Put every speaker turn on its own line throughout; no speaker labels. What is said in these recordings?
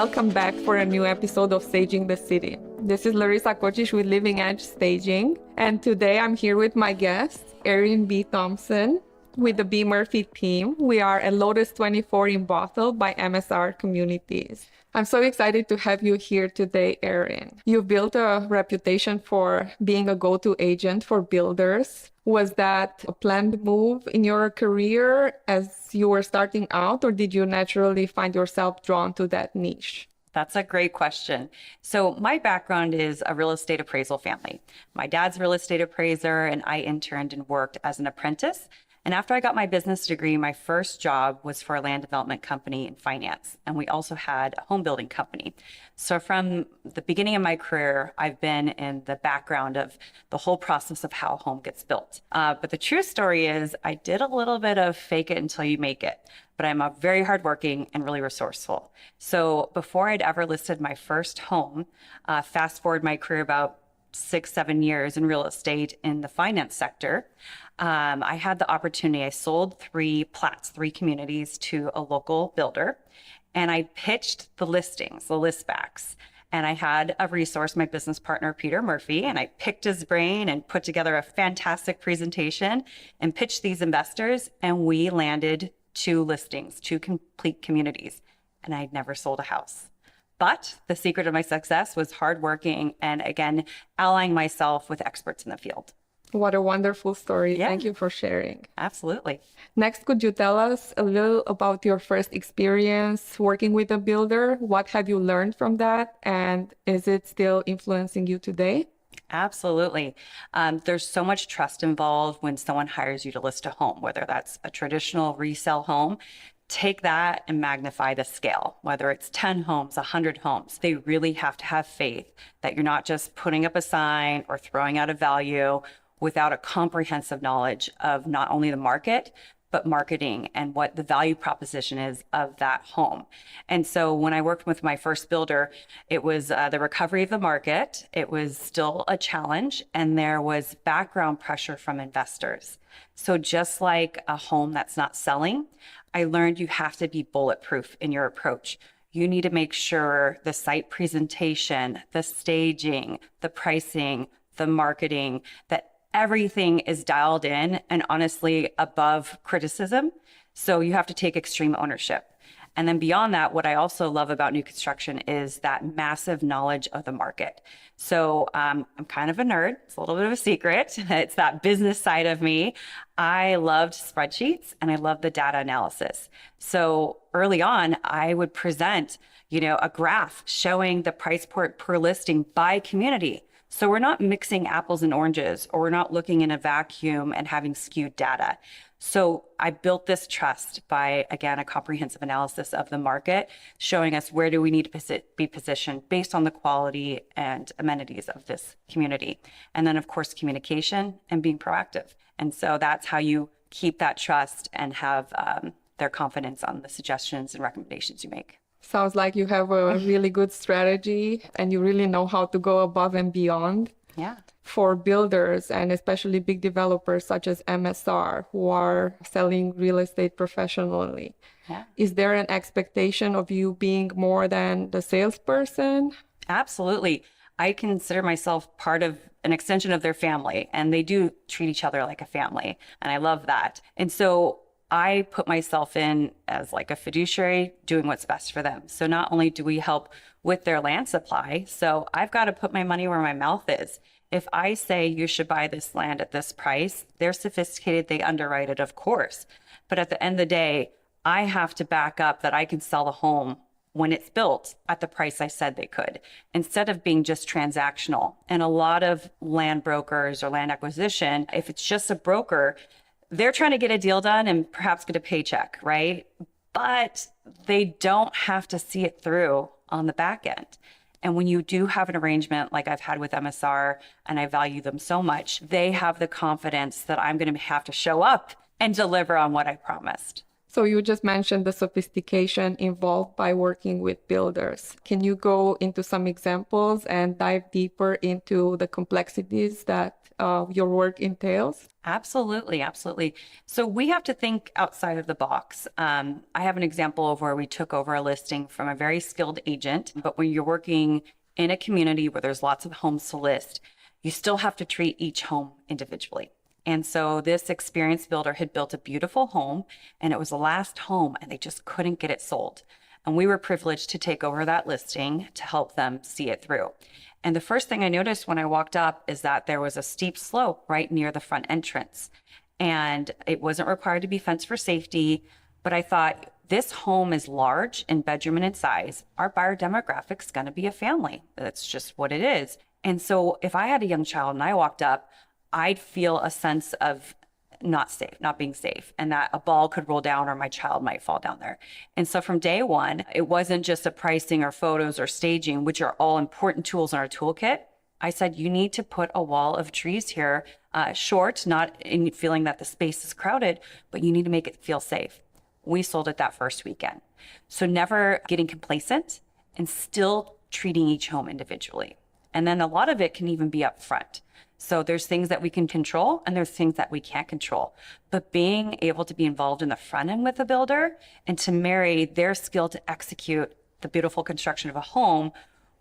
welcome back for a new episode of Staging the City. This is Larissa Kocic with Living Edge Staging, and today I'm here with my guest, Erin B. Thompson, with the B. Murphy team. We are at Lotus 24 in Bothell by MSR Communities. I'm so excited to have you here today, Erin. You've built a reputation for being a go-to agent for builders. Was that a planned move in your career as you were starting out, or did you naturally find yourself drawn to that niche?
That's a great question. So my background is a real estate appraisal family. My dad's a real estate appraiser, and I interned and worked as an apprentice. And after I got my business degree, my first job was for a land development company in finance. And we also had a home building company. So from the beginning of my career, I've been in the background of the whole process of how a home gets built. But the true story is I did a little bit of fake it until you make it. But I'm a very hardworking and really resourceful. So before I'd ever listed my first home, fast forward my career about 6-7 years in real estate in the finance sector, I had the opportunity. I sold 3 communities to a local builder, and I pitched the listings, the listbacks. And I had a resource, my business partner, Peter Murphy, and I picked his brain and put together a fantastic presentation and pitched these investors, and we landed 2 listings, 2 complete communities, and I'd never sold a house. But the secret of my success was hardworking and, again, allying myself with experts in the field.
What a wonderful story.
Yeah.
Thank you for sharing.
Absolutely.
Next, could you tell us a little about your first experience working with a builder? What have you learned from that? And is it still influencing you today?
Absolutely. There's so much trust involved when someone hires you to list a home, whether that's a traditional resale home. Take that and magnify the scale, whether it's 10 homes, 100 homes. They really have to have faith that you're not just putting up a sign or throwing out a value without a comprehensive knowledge of not only the market, but marketing and what the value proposition is of that home. And so when I worked with my first builder, it was the recovery of the market. It was still a challenge, and there was background pressure from investors. So just like a home that's not selling, I learned you have to be bulletproof in your approach. You need to make sure the site presentation, the staging, the pricing, the marketing, that everything is dialed in and honestly above criticism. So you have to take extreme ownership. And then beyond that, what I also love about new construction is that massive knowledge of the market. So I'm kind of a nerd. It's a little bit of a secret. It's that business side of me. I loved spreadsheets and I loved the data analysis. So early on, I would present, a graph showing the price per listing by community. So we're not mixing apples and oranges, or we're not looking in a vacuum and having skewed data. So I built this trust by, again, a comprehensive analysis of the market, showing us where do we need to be positioned based on the quality and amenities of this community. And then, of course, communication and being proactive. And so that's how you keep that trust and have their confidence on the suggestions and recommendations you make.
Sounds like you have a really good strategy and you really know how to go above and beyond.
Yeah.
For builders and especially big developers such as MSR who are selling real estate professionally.
Yeah.
Is there an expectation of you being more than the salesperson?
Absolutely. I consider myself part of an extension of their family, and they do treat each other like a family. And I love that. And so I put myself in as like a fiduciary doing what's best for them. So not only do we help with their land supply, so I've got to put my money where my mouth is. If I say you should buy this land at this price, they're sophisticated, they underwrite it, of course. But at the end of the day, I have to back up that I can sell the home when it's built at the price I said they could, instead of being just transactional. And a lot of land brokers or land acquisition, if it's just a broker, they're trying to get a deal done and perhaps get a paycheck, right? But they don't have to see it through on the back end. And when you do have an arrangement like I've had with MSR, and I value them so much, they have the confidence that I'm going to have to show up and deliver on what I promised.
So you just mentioned the sophistication involved by working with builders. Can you go into some examples and dive deeper into the complexities that your work entails?
Absolutely, absolutely. So we have to think outside of the box. I have an example of where we took over a listing from a very skilled agent, but when you're working in a community where there's lots of homes to list, you still have to treat each home individually. And so this experienced builder had built a beautiful home, and it was the last home, and they just couldn't get it sold. And we were privileged to take over that listing to help them see it through. And the first thing I noticed when I walked up is that there was a steep slope right near the front entrance. And it wasn't required to be fenced for safety, but I thought, this home is large in bedroom and in size. Our buyer demographic is going to be a family. That's just what it is. And so if I had a young child and I walked up, I'd feel a sense of not being safe, and that a ball could roll down or my child might fall down there. And so from day one, it wasn't just the pricing or photos or staging, which are all important tools in our toolkit. I said, you need to put a wall of trees here, short, not in feeling that the space is crowded, but you need to make it feel safe. We sold it that first weekend. So never getting complacent and still treating each home individually. And then a lot of it can even be up front. So there's things that we can control and there's things that we can't control. But being able to be involved in the front end with a builder and to marry their skill to execute the beautiful construction of a home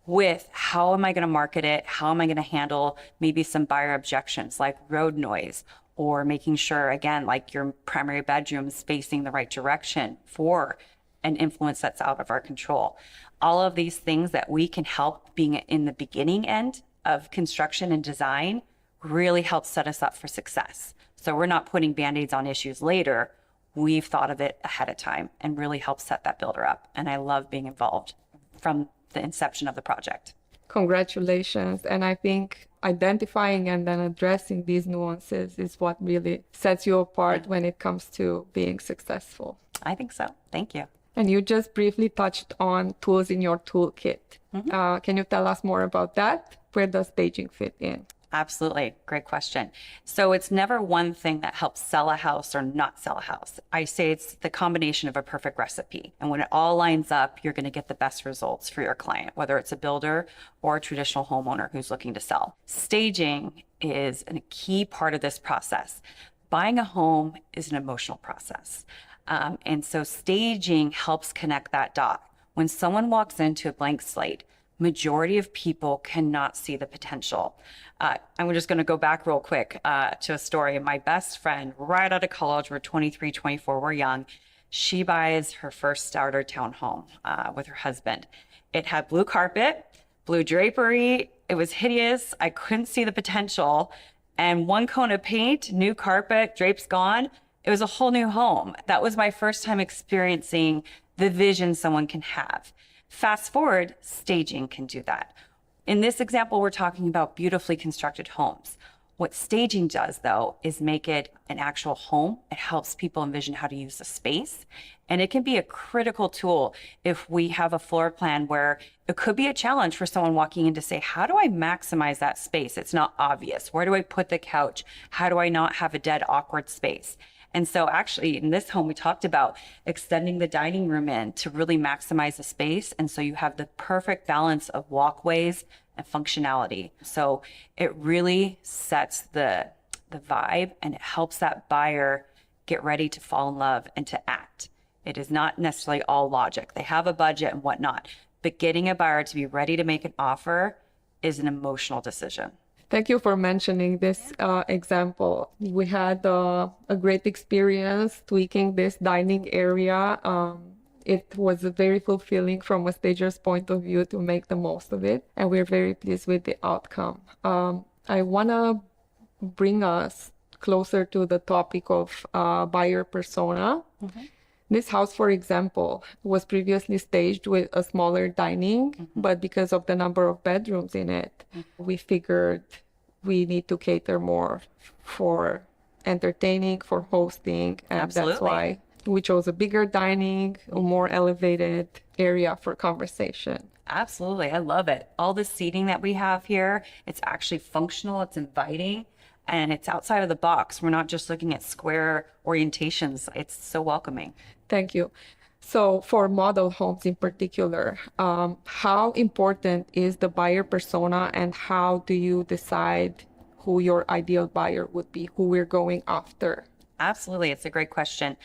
with how am I going to market it? How am I going to handle maybe some buyer objections like road noise, or making sure, again, like your primary bedroom is facing the right direction for an influence that's out of our control. All of these things that we can help being in the beginning end of construction and design really helps set us up for success. So we're not putting Band-Aids on issues later. We've thought of it ahead of time and really helps set that builder up. And I love being involved from the inception of the project.
Congratulations. And I think identifying and then addressing these nuances is what really sets you apart when it comes to being successful.
I think so. Thank you.
And you just briefly touched on tools in your toolkit. Can you tell us more about that? Where does staging fit in?
Absolutely. Great question. So it's never one thing that helps sell a house or not sell a house. I say it's the combination of a perfect recipe. And when it all lines up, you're going to get the best results for your client, whether it's a builder or a traditional homeowner who's looking to sell. Staging is a key part of this process. Buying a home is an emotional process. And so staging helps connect that dot. When someone walks into a blank slate, majority of people cannot see the potential. I'm just going to go back real quick to a story. My best friend, right out of college, we're 23, 24, we're young. She buys her first starter townhome with her husband. It had blue carpet, blue drapery. It was hideous. I couldn't see the potential. And one coat of paint, new carpet, drapes gone. It was a whole new home. That was my first time experiencing the vision someone can have. Fast forward, staging can do that. In this example, we're talking about beautifully constructed homes. What staging does, though, is make it an actual home. It helps people envision how to use the space. And it can be a critical tool if we have a floor plan where it could be a challenge for someone walking in to say, how do I maximize that space? It's not obvious. Where do I put the couch? How do I not have a dead, awkward space? And so actually in this home, we talked about extending the dining room in to really maximize the space. And so you have the perfect balance of walkways and functionality. So it really sets the vibe, and it helps that buyer get ready to fall in love and to act. It is not necessarily all logic. They have a budget and whatnot, but getting a buyer to be ready to make an offer is an emotional decision.
Thank you for mentioning this example. We had a great experience tweaking this dining area. It was very fulfilling from a stager's point of view to make the most of it, and we're very pleased with the outcome. I want to bring us closer to the topic of buyer persona. This house, for example, was previously staged with a smaller dining, but because of the number of bedrooms in it, we figured we need to cater more for entertaining, for hosting, and
Absolutely.
That's why we chose a bigger dining, a more elevated area for conversation.
Absolutely. I love it. All the seating that we have here, it's actually functional, it's inviting, and it's outside of the box. We're not just looking at square orientations. It's so welcoming.
Thank you. So for model homes in particular, how important is the buyer persona, and how do you decide who your ideal buyer would be, who we're going after?
Absolutely. It's a great question.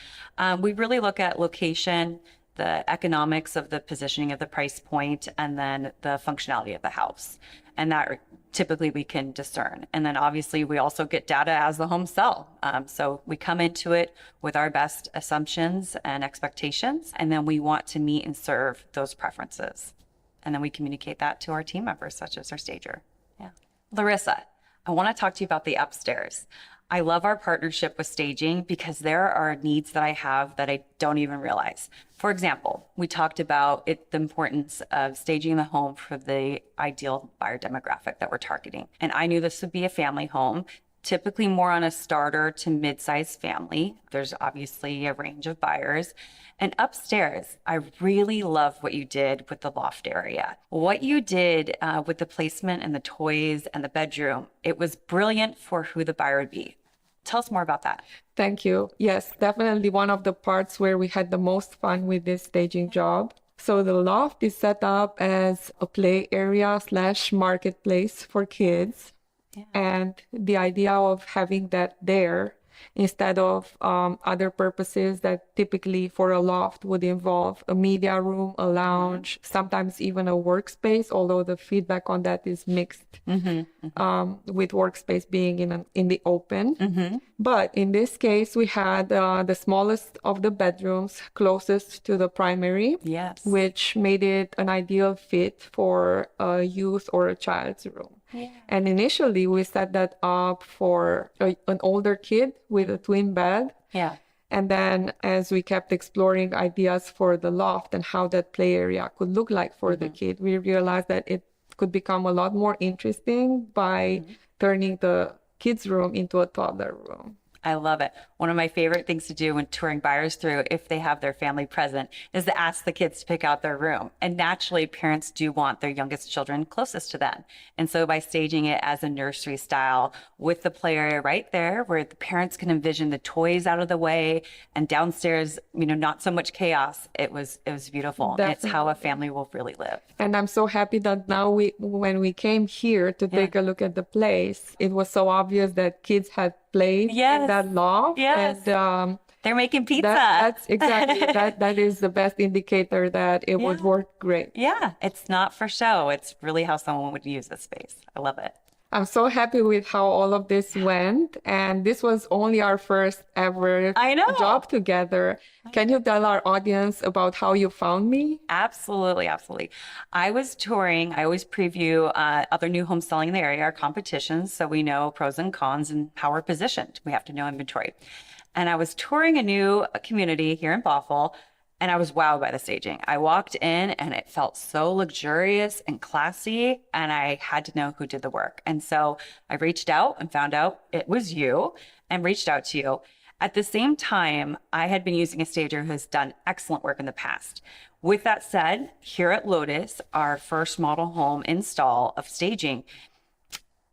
We really look at location, the economics of the positioning of the price point, and then the functionality of the house. And that typically we can discern. And then obviously we also get data as the homes sell. So we come into it with our best assumptions and expectations, and then we want to meet and serve those preferences. And then we communicate that to our team members, such as our stager. Yeah. Larissa, I want to talk to you about the upstairs. I love our partnership with staging because there are needs that I have that I don't even realize. For example, we talked about the importance of staging the home for the ideal buyer demographic that we're targeting. And I knew this would be a family home, typically more on a starter to mid-sized family. There's obviously a range of buyers. And upstairs, I really love what you did with the loft area. What you did with the placement and the toys and the bedroom, it was brilliant for who the buyer would be. Tell us more about that.
Thank you. Yes, definitely one of the parts where we had the most fun with this staging job. So the loft is set up as a play area / marketplace for kids. Yeah. And the idea of having that there instead of other purposes that typically for a loft would involve a media room, a lounge, sometimes even a workspace, although the feedback on that is mixed, with workspace being in the open. But in this case, we had the smallest of the bedrooms closest to the primary, which made it an ideal fit for a youth or a child's room. Yeah. And initially we set that up for an older kid with a twin bed. Yeah. And then as we kept exploring ideas for the loft and how that play area could look like for the kid, we realized that it could become a lot more interesting by turning the kids' room into a toddler room.
I love it. One of my favorite things to do when touring buyers through, if they have their family present, is to ask the kids to pick out their room. And naturally, parents do want their youngest children closest to them. And so by staging it as a nursery style with the play area right there, where the parents can envision the toys out of the way and downstairs, not so much chaos, it was beautiful. Definitely. It's how a family will really live. And
I'm so happy that now when we came here to take a look at the place, it was so obvious that kids had played in that loft.
Yes. And they're making pizza.
That's exactly that is the best indicator that it would work great.
Yeah, it's not for show. It's really how someone would use this space. I love it.
I'm so happy with how all of this went. And this was only our first ever job together. Can you tell our audience about how you found me?
Absolutely. I was touring. I always preview other new homes selling in the area, our competitions, so we know pros and cons and how we're positioned. We have to know inventory. And I was touring a new community here in Bothell, and I was wowed by the staging. I walked in and it felt so luxurious and classy, and I had to know who did the work. And so I reached out and found out it was you and reached out to you. At the same time, I had been using a stager who has done excellent work in the past. With that said, here at Lotus, our first model home install of staging,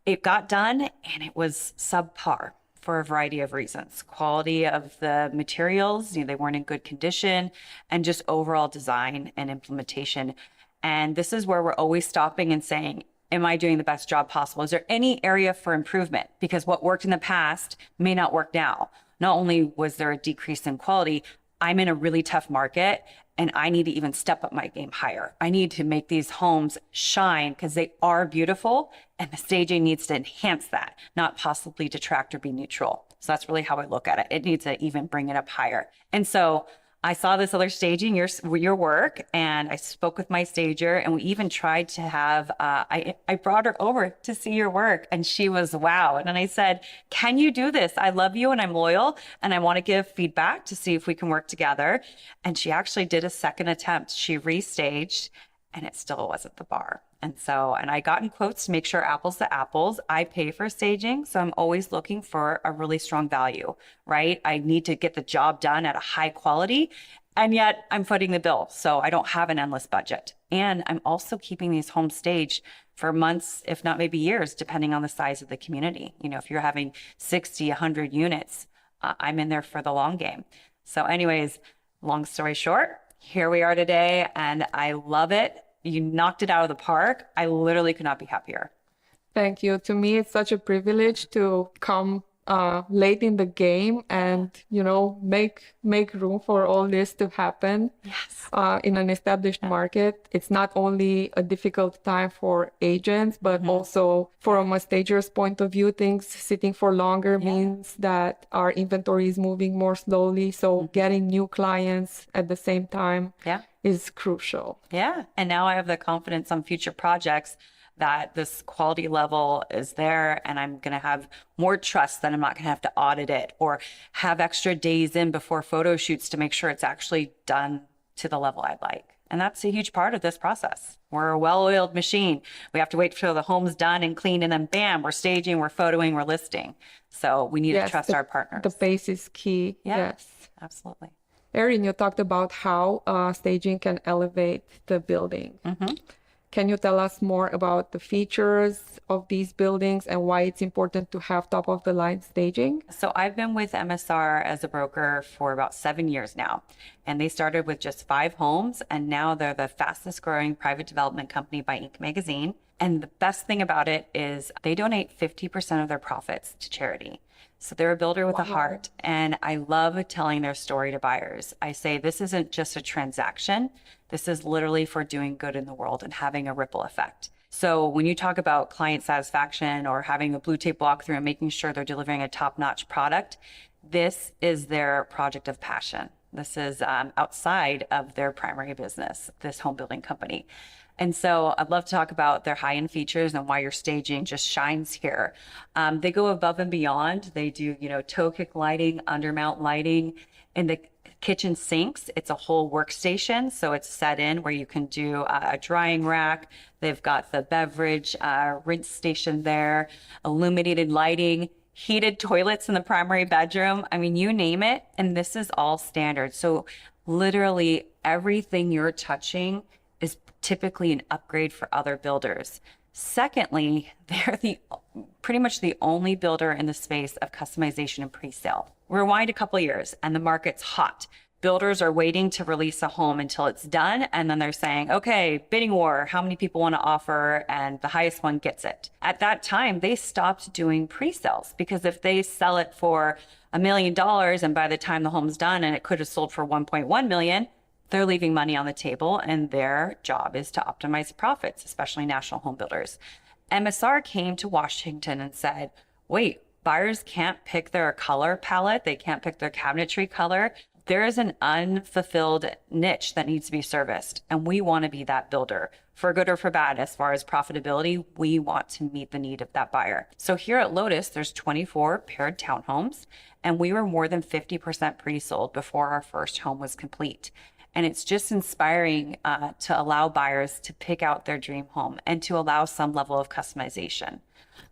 it got done and it was subpar for a variety of reasons. Quality of the materials, they weren't in good condition, and just overall design and implementation. And this is where we're always stopping and saying, am I doing the best job possible? Is there any area for improvement? Because what worked in the past may not work now. Not only was there a decrease in quality, I'm in a really tough market and I need to even step up my game higher. I need to make these homes shine because they are beautiful, and the staging needs to enhance that, not possibly detract or be neutral. So that's really how I look at it. It needs to even bring it up higher. And so I saw this other staging, your work, and I spoke with my stager, and we even tried to have, I brought her over to see your work, and she was wow. And then I said, can you do this? I love you and I'm loyal and I want to give feedback to see if we can work together. And she actually did a second attempt. She restaged and it still wasn't the bar. And I got in quotes to make sure apples to apples. I pay for staging, so I'm always looking for a really strong value, right? I need to get the job done at a high quality, and yet I'm footing the bill, so I don't have an endless budget. And I'm also keeping these homes staged for months, if not maybe years, depending on the size of the community. If you're having 60, 100 units, I'm in there for the long game. So anyways, long story short, here we are today, and I love it. You knocked it out of the park. I literally could not be happier.
Thank you. To me, it's such a privilege to come late in the game and, make room for all this to happen.
Yes.
In an established market. It's not only a difficult time for agents, but also from a stager's point of view, things sitting for longer means that our inventory is moving more slowly. So getting new clients at the same time is crucial.
Yeah. And now I have the confidence on future projects that this quality level is there, and I'm going to have more trust that I'm not going to have to audit it or have extra days in before photo shoots to make sure it's actually done to the level I'd like. And that's a huge part of this process. We're a well-oiled machine. We have to wait till the home's done and clean, and then bam, we're staging, we're photoing, we're listing. So we need to trust our partners.
The pace is key.
Yeah,
yes,
absolutely.
Erin, you talked about how staging can elevate the building. Can you tell us more about the features of these buildings and why it's important to have top-of-the-line staging?
So I've been with MSR as a broker for about 7 years now, and they started with just 5 homes, and now they're the fastest growing private development company by Inc. magazine. And the best thing about it is they donate 50% of their profits to charity. So they're a builder with a heart, and I love telling their story to buyers. I say this isn't just a transaction. This is literally for doing good in the world and having a ripple effect. So when you talk about client satisfaction or having a blue tape walkthrough and making sure they're delivering a top-notch product, this is their project of passion. This is outside of their primary business, this home building company. And so I'd love to talk about their high-end features and why your staging just shines here. They go above and beyond. They do, toe kick lighting, undermount lighting. In the kitchen sinks, it's a whole workstation. So it's set in where you can do a drying rack. They've got the beverage rinse station there, illuminated lighting, heated toilets in the primary bedroom. I mean, you name it. And this is all standard. So literally everything you're touching is typically an upgrade for other builders. Secondly, they're pretty much the only builder in the space of customization and pre-sale. Rewind a couple of years and the market's hot. Builders are waiting to release a home until it's done, and then they're saying, okay, bidding war, how many people want to offer, and the highest one gets it. At that time, they stopped doing pre-sales, because if they sell it for $1 million and by the time the home's done and it could have sold for 1.1 million, they're leaving money on the table, and their job is to optimize profits, especially national home builders. MSR came to Washington and said, wait, buyers can't pick their color palette. They can't pick their cabinetry color. There is an unfulfilled niche that needs to be serviced, and we want to be that builder. For good or for bad, as far as profitability, we want to meet the need of that buyer. So here at Lotus, there's 24 paired townhomes, and we were more than 50% pre-sold before our first home was complete. And it's just inspiring to allow buyers to pick out their dream home and to allow some level of customization.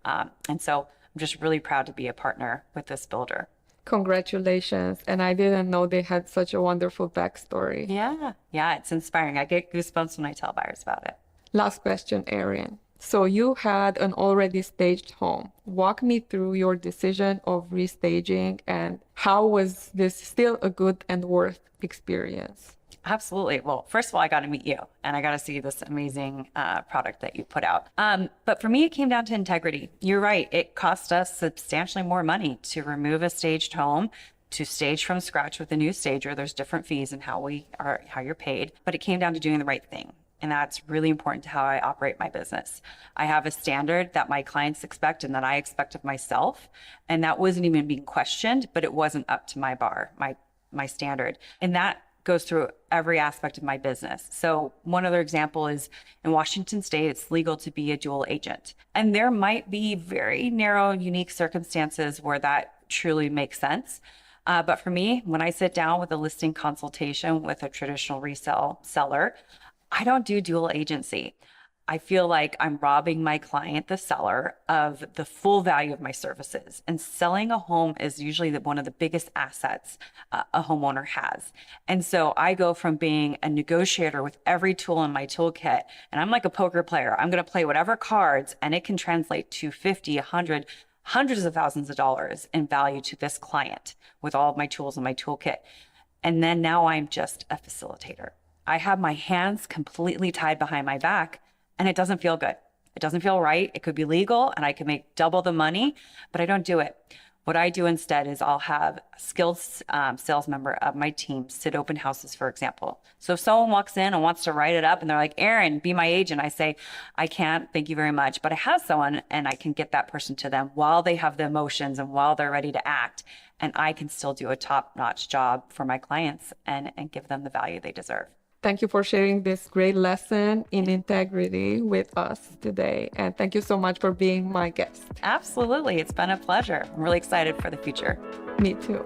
And so I'm just really proud to be a partner with this builder.
Congratulations. And I didn't know they had such a wonderful backstory.
Yeah, it's inspiring. I get goosebumps when I tell buyers about it.
Last question, Erin. So you had an already staged home. Walk me through your decision of restaging, and how was this still a good and worth experience?
Absolutely. Well, first of all, I got to meet you, and I got to see this amazing product that you put out. But for me, it came down to integrity. You're right. It cost us substantially more money to remove a staged home, to stage from scratch with a new stager. There's different fees in how you're paid, but it came down to doing the right thing. And that's really important to how I operate my business. I have a standard that my clients expect and that I expect of myself. And that wasn't even being questioned, but it wasn't up to my bar, my standard. And that goes through every aspect of my business. So one other example is in Washington State, it's legal to be a dual agent. And there might be very narrow, unique circumstances where that truly makes sense. But for me, when I sit down with a listing consultation with a traditional resale seller, I don't do dual agency. I feel like I'm robbing my client, the seller, of the full value of my services. And selling a home is usually one of the biggest assets a homeowner has. And so I go from being a negotiator with every tool in my toolkit, and I'm like a poker player. I'm going to play whatever cards, and it can translate to 50, 100, hundreds of thousands of dollars in value to this client with all of my tools in my toolkit. And then now I'm just a facilitator. I have my hands completely tied behind my back, and it doesn't feel good. It doesn't feel right. It could be legal and I could make double the money, but I don't do it. What I do instead is I'll have a skilled sales member of my team sit open houses, for example. So if someone walks in and wants to write it up and they're like, Erin, be my agent, I say, I can't, thank you very much, but I have someone and I can get that person to them while they have the emotions and while they're ready to act. And I can still do a top-notch job for my clients and give them the value they deserve.
Thank you for sharing this great lesson in integrity with us today. And thank you so much for being my guest.
Absolutely. It's been a pleasure. I'm really excited for the future.
Me too.